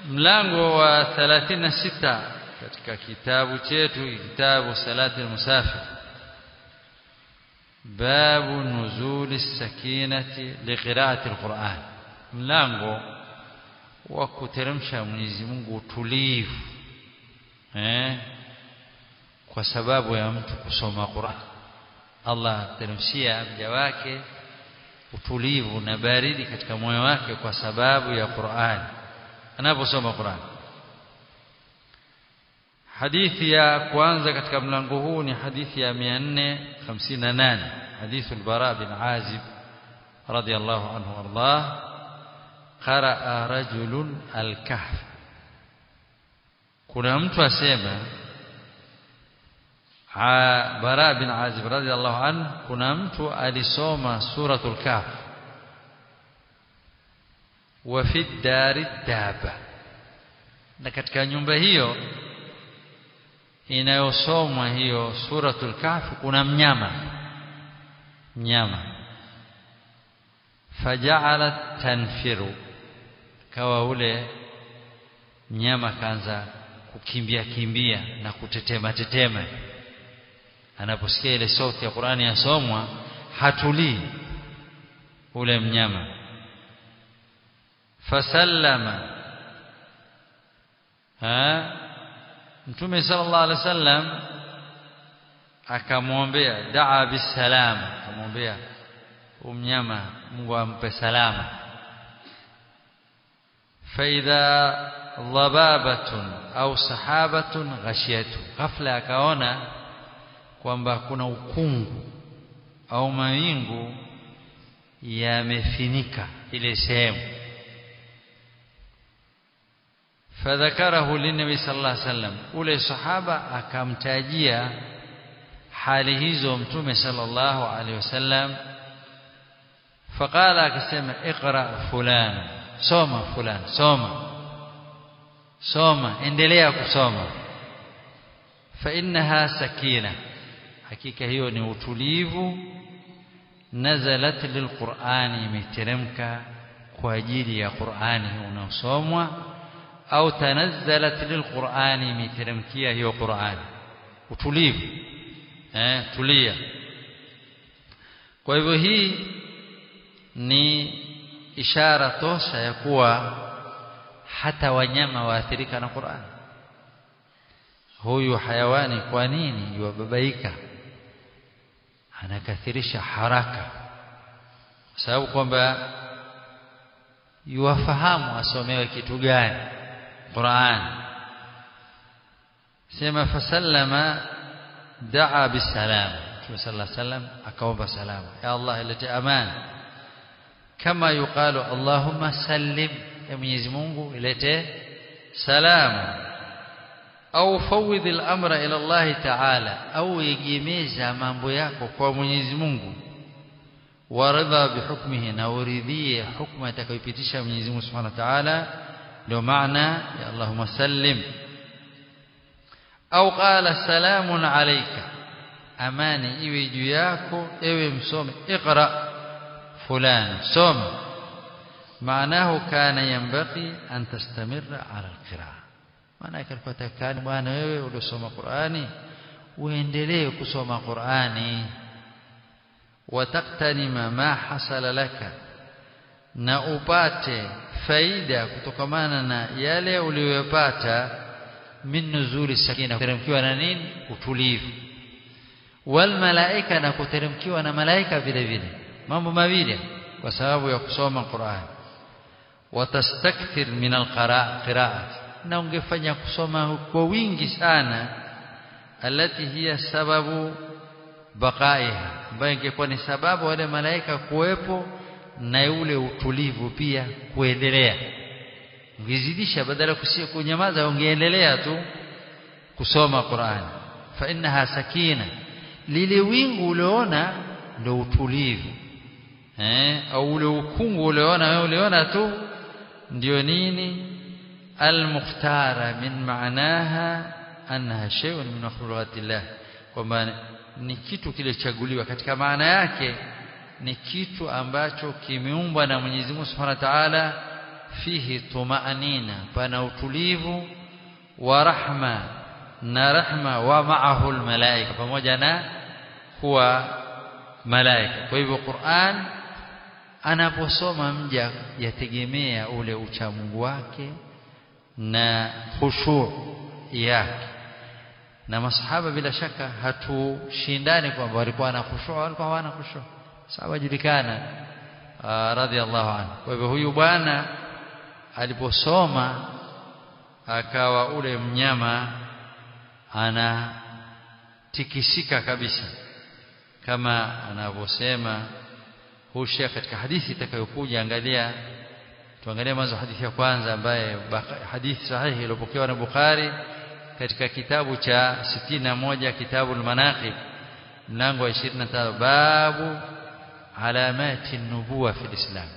mlango wa 36 katika kitabu chetu, kitabu salati al-musafir. Babu nuzuli sakinati liqira'ati al-Qur'an, mlango wa kuteremsha Mwenyezi Mungu utulivu kwa sababu ya mtu kusoma Qur'an. Allah teremshia mja wake utulivu na baridi katika moyo wake kwa sababu ya Qur'an anaposoma Qur'an. Hadithi ya kwanza katika mlango huu ni hadithi ya 458, hadithu al-Bara bin Azib radiyallahu anhu warḍah. Qaraa rajulun al-Kahf, kuna mtu asema, Bara bin Azib radiyallahu anhu, kuna mtu alisoma suratul Kahf, wa fi dari daba, na katika nyumba hiyo inayosomwa hiyo suratul Kahf kuna mnyama. Faja'alat tanfiru, kawa ule mnyama kaanza kukimbia na kutetema. Anaposikia ile sauti ya Qur'ani yasomwa hatulii ule mnyama. Fasallama, Mtume sallallahu alaihi wasallam akamwombea, daa bisalama, akamwombea mnyama Mungu ampe salama. Faidha dhababatun au sahabatun ghashiyatu, ghafla akaona kwamba kuna ukungu au mawingu yamefinika ile sehemu. Fadhakarahu linabi sallallahu alaihi wasallam, ule sahaba akamtajia hali hizo Mtume sallallahu alaihi wasallam. Faqala, akasema, iqra fulan, soma fulan, soma, endelea kusoma. Fa innaha sakina, hakika hiyo ni utulivu. Nazalat lilqur'ani, imeteremka kwa ajili ya Qur'ani unaosomwa. Au tanazzalat lilqur'ani, imeteremkia hiyo Qur'ani, utulivu, tulia. Kwa hivyo hii ni ishara tosha ya kuwa hata wanyama waathirika na Qur'an. Huyu hayawani kwa nini yubabaika, anakathirisha haraka? Kwa sababu kwamba yuwafahamu asomewe kitu gani Qur'an. Sema fasallama daa bisalam, Mtume sallallahu alaihi wasallam akaomba salama, ya Allah ilete amani. Kama yuqalu Allahumma sallim, ya Mwenyezi Mungu ilete salama. Au fawidh al-amra ila Allah ta'ala, au egemeza mambo yako kwa Mwenyezi Mungu. Waridha bihukmihi, na uridhie hukma atakayopitisha Mwenyezi Mungu Subhanahu wa Ta'ala, ndio maana ya Allahumma sallim. Au qala salamun alayka, amani iwe juu yako ewe msome. Iqra fulan, soma. Maanahu kana yanbaghi an tastamirra ala alqira'a, maana yalikuwa takani bwana wewe uliosoma Qur'ani uendelee kusoma Qur'ani. Wataqtanima ma hasala laka, na upate faida kutokamana na yale uliyopata. Min nuzuli sakina, kuteremkiwa na nini? Utulivu. Wal malaika, na kuteremkiwa na malaika vile vile, mambo mawili kwa sababu ya kusoma Qur'an. Watastakthir min alqira'at, na ungefanya kusoma kwa wingi sana. Allati hiya sababu baqaiha, ambayo ingekuwa ni sababu wale malaika kuwepo na ule utulivu pia kuendelea. Ungezidisha, badala ya kunyamaza ungeendelea tu kusoma Qur'an. Fa innaha sakina, lile wingu uliona ndio utulivu, au ule ukungu uliona wewe, uliona tu ndio nini? Al-mukhtara min maanaha annaha shay'un min makhluqatillah, kwamba ni kitu kilichochaguliwa katika maana yake, ni kitu ambacho kimeumbwa na Mwenyezi Mungu Subhanahu wa Ta'ala. fihi tumaanina pana utulivu wa rahma na rahma wa ma'ahu almalaika pamoja na kuwa malaika kwa hivyo Qur'an anaposoma mja yategemea ule uchamungu wake na khushu' yake na masahaba bila shaka hatushindani kwamba walikuwa na khushu' walikuwa hawana khushu' sawa julikana radhiallahu anhu kwa hivyo huyu bwana aliposoma akawa ule mnyama anatikisika kabisa kama anavyosema huyu Sheikh katika hadithi itakayokuja tuangalie mwanzo hadithi ya kwanza ambaye hadithi sahihi iliyopokewa na Bukhari katika kitabu cha 61 kitabu al-Manaqib mlango wa 25 babu alamati an-nubuwa fi al-Islam